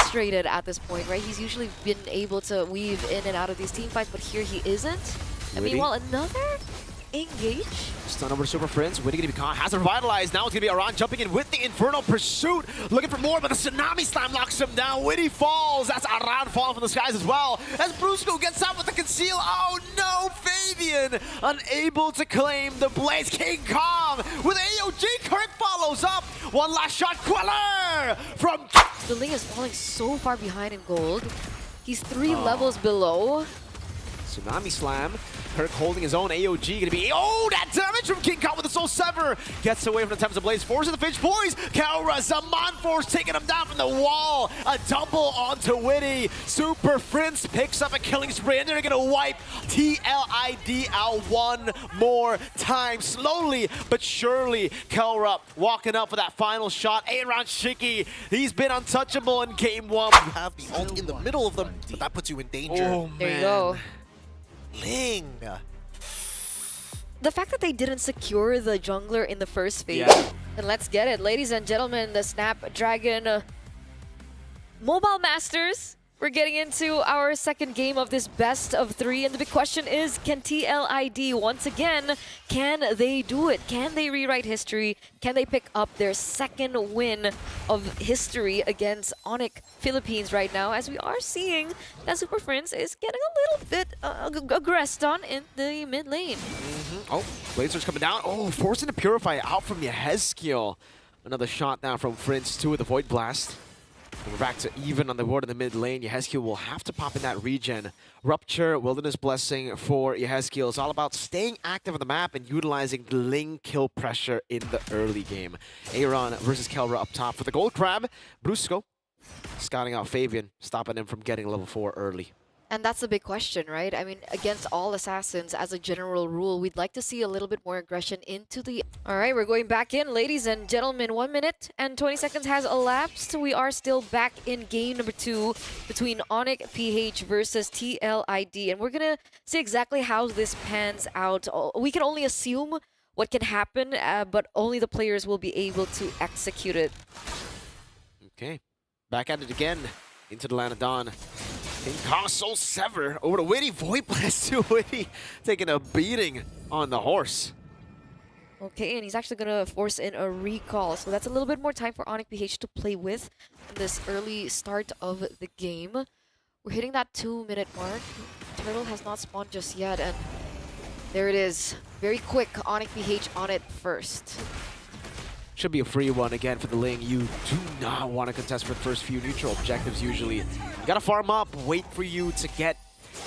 frustrated at this point, right? He's usually been able to weave in and out of these team fights, but here he isn't. And meanwhile, another engage. Stun over to Super Friends. Witty gonna be caught. Has it revitalized. Now it's gonna be Aran jumping in with the Infernal Pursuit. Looking for more, but the Tsunami Slam knocks him down. Witty falls. That's Aran falling from the skies as well. As Brusco gets out with the conceal. Oh no, Fabian unable to claim the Blaze. King Kong with AOG. Kirk follows up. One last shot. Queller from... The Ling is falling so far behind in gold. He's 3 levels below. Tsunami Slam. Kirk holding his own. AOG gonna be, oh, that damage from King Kong with the Soul Sever. Gets away from the Tempest of Blaze, forces the Finch Boys. Kaura, Zaman Force taking him down from the wall. A double onto Witty. Super Prince picks up a killing spree, and they're gonna wipe TLID out one more time. Slowly but surely, Kaura walking up for that final shot. Aaron Shiki, he's been untouchable in game 1. You have the ult in the middle of them, but that puts you in danger. Oh, man. There you go. Ling. The fact that they didn't secure the jungler in the first phase. Yeah. And let's get it. Ladies and gentlemen, the Snapdragon Mobile Masters. We're getting into our second game of this best of 3. And the big question is, can TLID once again, can they do it? Can they rewrite history? Can they pick up their second win of history against Onic Philippines right now? As we are seeing that Super Friends is getting a little bit aggressed on in the mid lane. Oh, Blazers coming down. Oh, forcing to Purify out from Yehezkiel. Another shot down from Prince, 2 with the Void Blast. And we're back to even on the board in the mid lane. Yehezkiel will have to pop in that regen. Rupture, Wilderness Blessing for Yehezkiel. It's all about staying active on the map and utilizing the Ling kill pressure in the early game. Aaron versus Kelra up top for the Gold Crab. Brusco scouting out Fabian, stopping him from getting level 4 early. And that's the big question, right? I mean, against all assassins, as a general rule, we'd like to see a little bit more aggression into the... All right, we're going back in, ladies and gentlemen. 1 minute and 20 seconds has elapsed. We are still back in game number 2 between Onic PH versus TLID. And we're going to see exactly how this pans out. We can only assume what can happen, but only the players will be able to execute it. Okay, back at it again. Into the land of Dawn. King Kong Soul Sever over to Witty. Void Blast to Witty. Taking a beating on the horse. Okay, and he's actually going to force in a recall. So that's a little bit more time for Onic PH to play with in this early start of the game. We're hitting that 2-minute mark. Turtle has not spawned just yet. And there it is. Very quick. Onic PH on it first. Should be a free one again for the Ling. You do not want to contest for the first few neutral objectives usually. You gotta farm up, wait for you to get...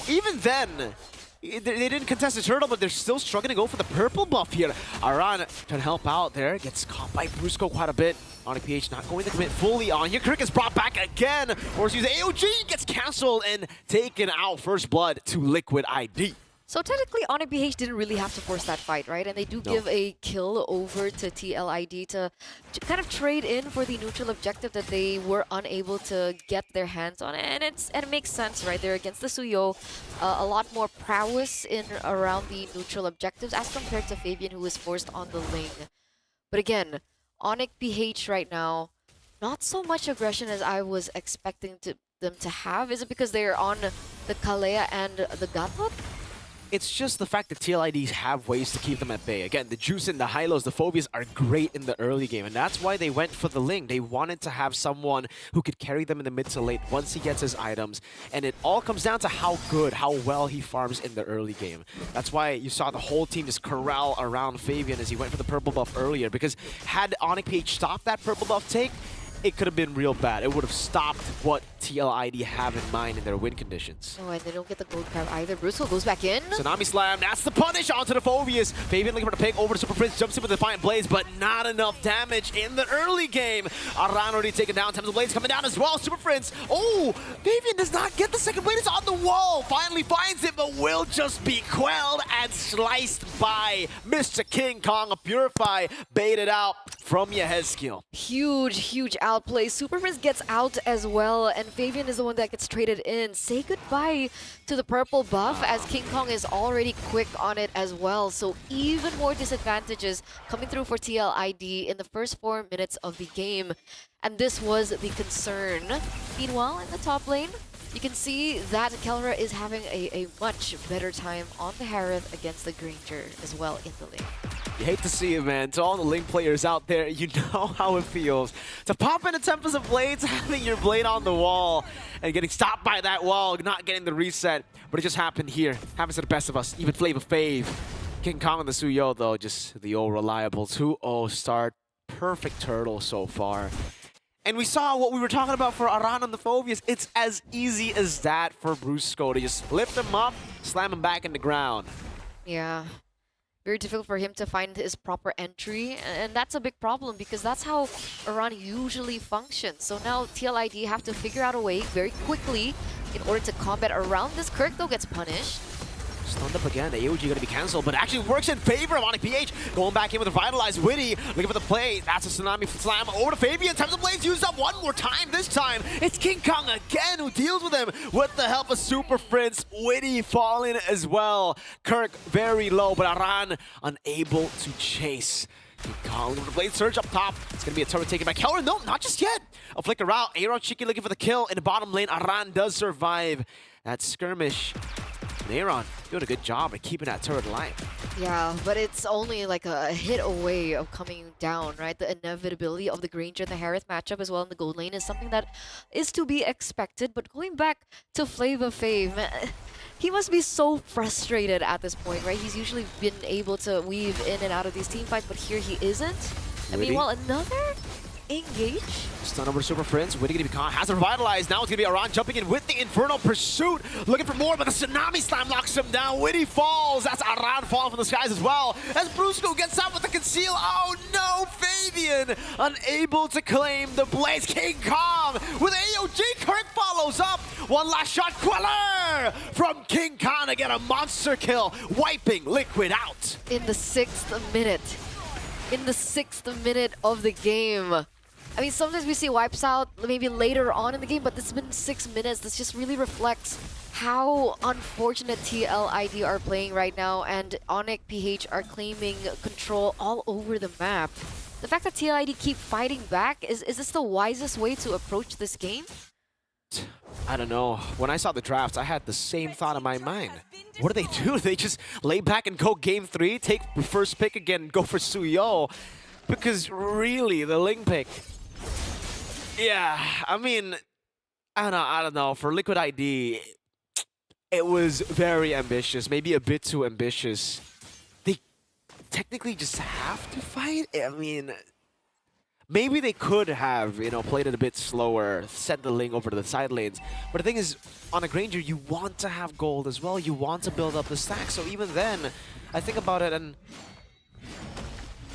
Even then, they didn't contest the turtle, but they're still struggling to go for the purple buff here. Aran trying to help out there. Gets caught by Brusco quite a bit. Onic PH not going to commit fully on here. Kirk is brought back again. Force use AOG gets cancelled and taken out. First blood to Liquid ID. So technically, Onic PH didn't really have to force that fight, right? And they do give a kill over to TLID to kind of trade in for the neutral objective that they were unable to get their hands on. And it makes sense, right? They're against the Suyo. A lot more prowess in around the neutral objectives as compared to Fabian, who was forced on the Ling. But again, Onic PH right now, not so much aggression as I was expecting them to have. Is it because they're on the Kalea and the Gatot? It's just the fact that TLIDs have ways to keep them at bay. Again, the Juice and the Hylos, the Phobias are great in the early game, and that's why they went for the Ling. They wanted to have someone who could carry them in the mid to late once he gets his items, and it all comes down to how good, how well he farms in the early game. That's why you saw the whole team just corral around Fabian as he went for the purple buff earlier, because had Onic PH stopped that purple buff take, it could have been real bad. It would have stopped what TLID have in mind in their win conditions. Oh, and they don't get the gold crab either. Brusco goes back in. Tsunami Slam, that's the punish onto the Phobias. Fabian looking for the pick over to Super Prince, jumps in with the Defiant Blaze, but not enough damage in the early game. Aran already taken down, Tempest of Blaze coming down as well. Super Prince, oh, Fabian does not get the second blade, it's on the wall. Finally finds it, but will just be quelled and sliced by Mr. King Kong. A Purify baited out from Yehezkiel. Huge outplay. Super Prince gets out as well, and Fabian is the one that gets traded in. Say goodbye to the purple buff as King Kong is already quick on it as well. So even more disadvantages coming through for TLID in the first 4 minutes of the game. And this was the concern. Meanwhile, in the top lane, you can see that Kelra is having a much better time on the Harith against the Granger as well in the lane. You hate to see it, man. To all the Link players out there, you know how it feels to pop into Tempest of Blades, having your blade on the wall, and getting stopped by that wall, not getting the reset. But it just happened here. Happens to the best of us, even Flavor Fave. King Kong and the Suyo, though, just the old reliable 2-0 start. Perfect turtle so far. And we saw what we were talking about for Aran and the Phobias. It's as easy as that for Brusco to just lift him up, slam him back in the ground. Yeah. Very difficult for him to find his proper entry, and that's a big problem because that's how Aran usually functions. So now TLID have to figure out a way very quickly in order to combat around this. Kirk, though, gets punished. Stunned up again. AOG going to be cancelled, but actually works in favor of Onic PH. Going back in with a Vitalized Witty, looking for the play. That's a Tsunami Slam over to Fabian. Tempest of Blades used up one more time. This time, it's King Kong again who deals with him with the help of Super Prince. Witty falling as well. Kirk very low, but Aran unable to chase. King Kong looking for the Blade Surge up top. It's going to be a turret taken by Kelra. No, not just yet. A flicker out. Aaron Chiki looking for the kill in the bottom lane. Aran does survive that skirmish. Aaron doing a good job at keeping that turret alive. Yeah, but it's only like a hit away of coming down, right? The inevitability of the Granger and the Harith matchup as well in the gold lane is something that is to be expected. But going back to Flavor Fave, he must be so frustrated at this point, right? He's usually been able to weave in and out of these team fights, but here he isn't. And meanwhile, another engage. Stun over to Super Prince. Witty gonna be caught. Has it revitalized. Now it's gonna be Aran jumping in with the Infernal Pursuit. Looking for more, but the Tsunami Slam knocks him down. Witty falls. That's Aran falling from the skies as well. As Brusco gets out with the conceal. Oh no, Fabian unable to claim the Blaze. King Kong with AOG. Kirk follows up. One last shot. Queller from King Kong to get a monster kill. Wiping Liquid out. In the 6th minute. In the 6th minute of the game. I mean, sometimes we see wipes out maybe later on in the game, but it's been 6 minutes. This just really reflects how unfortunate TLID are playing right now, and Onic PH are claiming control all over the map. The fact that TLID keep fighting back, is this the wisest way to approach this game? I don't know. When I saw the drafts, I had the same thought in my mind. What do? They just lay back and go game 3, take the first pick again, and go for Suyo. Because really, the Ling pick... Yeah, I mean, I don't know. For Liquid ID, it was very ambitious. Maybe a bit too ambitious. They technically just have to fight? I mean... Maybe they could have, played it a bit slower, sent the Ling over to the side lanes. But the thing is, on a Granger, you want to have gold as well. You want to build up the stack. So even then, I think about it and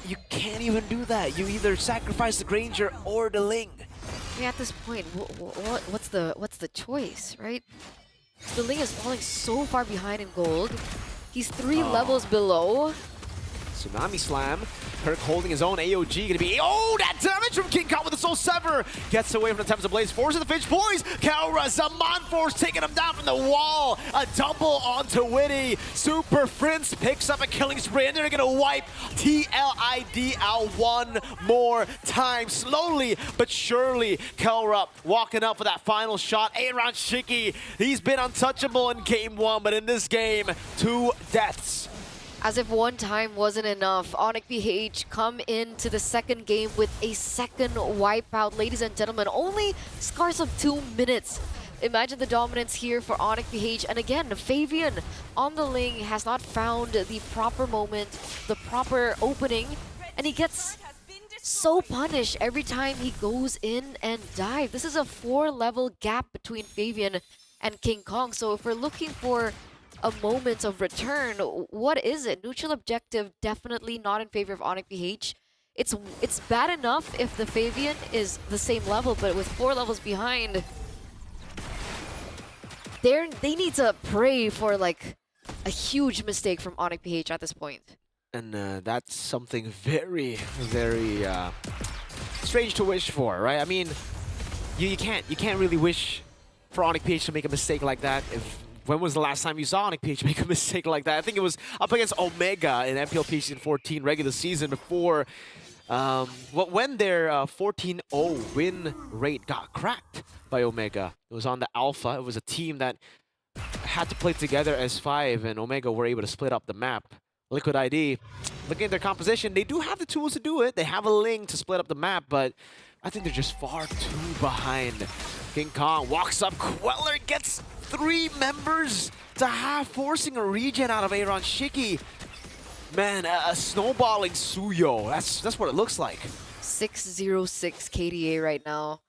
you can't even do that. You either sacrifice the Granger or the Ling. Yeah, at this point, what's the choice, right? The Ling is falling so far behind in gold. He's 3 levels below. Tsunami Slam. Kirk holding his own. AOG gonna be... Oh, that damage from King Kong with the Soul Sever. Gets away from the Tempest of Blaze. Forces the Finch Boys. Kelra, Zaman Force taking him down from the wall. A double onto Witty. Super Prince picks up a killing spree, and they're gonna wipe TLID out one more time. Slowly but surely, Kelra walking up for that final shot. Aaron Shiki, he's been untouchable in game 1, but in this game, 2 deaths. As if one time wasn't enough, Onic PH come into the second game with a second wipeout. Ladies and gentlemen, only scars of 2 minutes. Imagine the dominance here for Onic PH. And again, Fabian on the Ling has not found the proper moment, the proper opening. And he gets so punished every time he goes in and dives. This is a 4-level gap between Fabian and King Kong. So if we're looking for a moment of return, what is it? Neutral objective definitely not in favor of Onic PH. It's bad enough if the Fabian is the same level, but with 4 levels behind, they need to pray for like a huge mistake from Onic PH at this point. And that's something very, very strange to wish for, right? I mean, you can't really wish for Onic PH to make a mistake like that. When was the last time you saw Onic PH make a mistake like that? I think it was up against Omega in MPL Season 14 regular season before When their 14-0 win rate got cracked by Omega, it was on the Alpha. It was a team that had to play together as 5, and Omega were able to split up the map. Liquid ID, looking at their composition, they do have the tools to do it. They have a Ling to split up the map, but I think they're just far too behind. King Kong walks up, Queller gets 3 members to half, forcing a regen out of Aaron Shiki. Man, a snowballing Suyo, that's what it looks like. 606 KDA right now.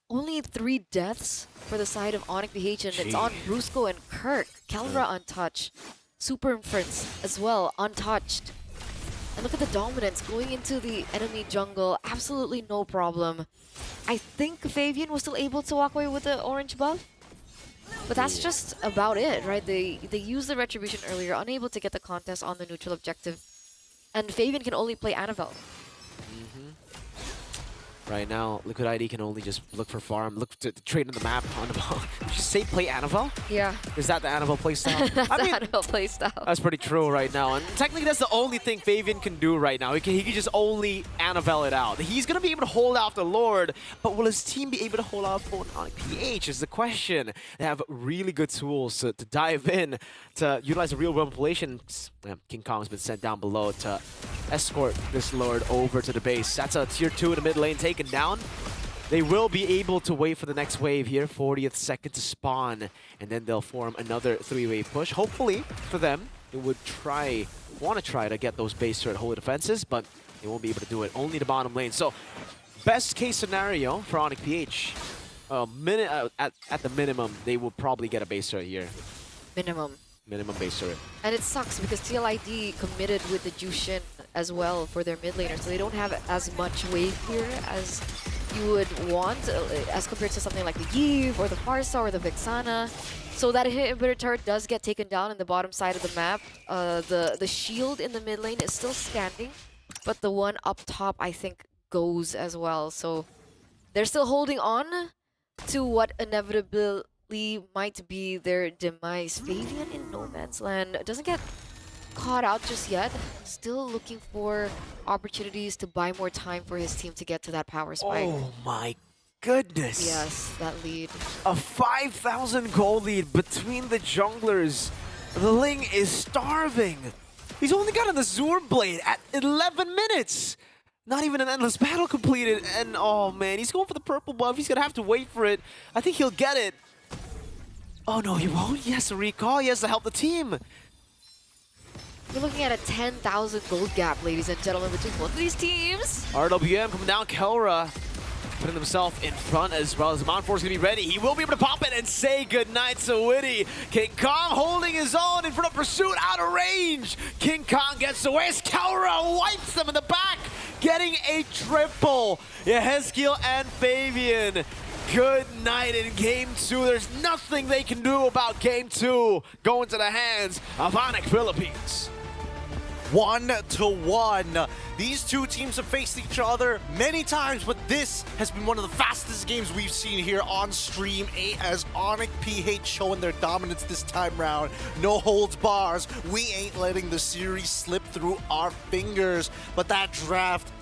Only 3 deaths for the side of Onic PH, and it's on Brusco and Kirk. Calra untouched. Super Inference as well, untouched. And look at the dominance going into the enemy jungle. Absolutely no problem. I think Fabian was still able to walk away with the orange buff. But that's just about it, right? They used the Retribution earlier, unable to get the contest on the neutral objective. And Fabian can only play Annabelle. Right now, Liquid ID can only just look for farm, look to trade on the map on the ball. Did you say play Annabelle? Yeah. Is that the Annabelle playstyle? That's the Annabelle playstyle. That's pretty true right now. And technically, that's the only thing Fabian can do right now. He can just only Annabelle it out. He's going to be able to hold off the Lord, but will his team be able to hold off on PH is the question. They have really good tools to dive in, to utilize the real-world manipulation. King Kong's been sent down below to escort this Lord over to the base. That's a tier 2 in the mid lane taken down. They will be able to wait for the next wave here, 40th second to spawn, and then they'll form another 3-wave push. Hopefully, for them, they would want to try to get those base turret holy defenses, but they won't be able to do it. Only the bottom lane. So, best case scenario for Onic PH, at the minimum, they will probably get a base turret here. Minimum base turret. And it sucks because TLID committed with the Jushin as well for their mid laner, so they don't have as much wave here as you would want as compared to something like the Yve or the Farsa or the Vexana. So that inhibitor turret does get taken down in the bottom side of the map. The shield in the mid lane is still standing, but the one up top I think goes as well. So they're still holding on to what inevitably might be their demise. Fabian in no man's land doesn't get caught out just yet. Still looking for opportunities to buy more time for his team to get to that power spike. Oh my goodness. Yes, that lead. A 5,000 gold lead between the junglers. The Ling is starving. He's only got an Azure Blade at 11 minutes. Not even an endless battle completed. And oh man, he's going for the purple buff. He's gonna have to wait for it. I think he'll get it. Oh no, he won't. He has to recall. He has to help the team. You're looking at a 10,000 gold gap, ladies and gentlemen, between both of these teams. RWM coming down. Kelra putting himself in front as well as Monforce is going to be ready. He will be able to pop it and say goodnight to Witty. King Kong holding his own in front of Pursuit, out of range. King Kong gets away as Kelra wipes them in the back, getting a triple. Yehezkiel and Fabian. Good night in Game 2. There's nothing they can do about Game 2 going to the hands of Onic Philippines. 1-1. These two teams have faced each other many times, but this has been one of the fastest games we've seen here on stream. As Onic PH showing their dominance this time round. No holds bars. We ain't letting the series slip through our fingers. But that draft